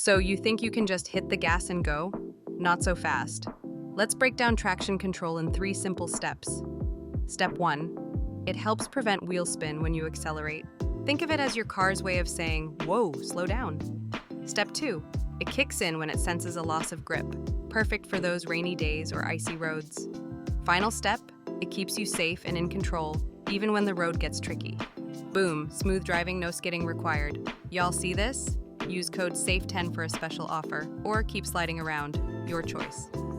So you think you can just hit the gas and go? Not so fast. Let's break down traction control in 3 simple steps. Step 1. It helps prevent wheel spin when you accelerate. Think of it as your car's way of saying, "Whoa, slow down." Step 2. It kicks in when it senses a loss of grip, perfect for those rainy days or icy roads. Final step, it keeps you safe and in control, even when the road gets tricky. Boom, smooth driving, no skidding required. Y'all see this? Use code SAFE10 for a special offer, or keep sliding around. Your choice.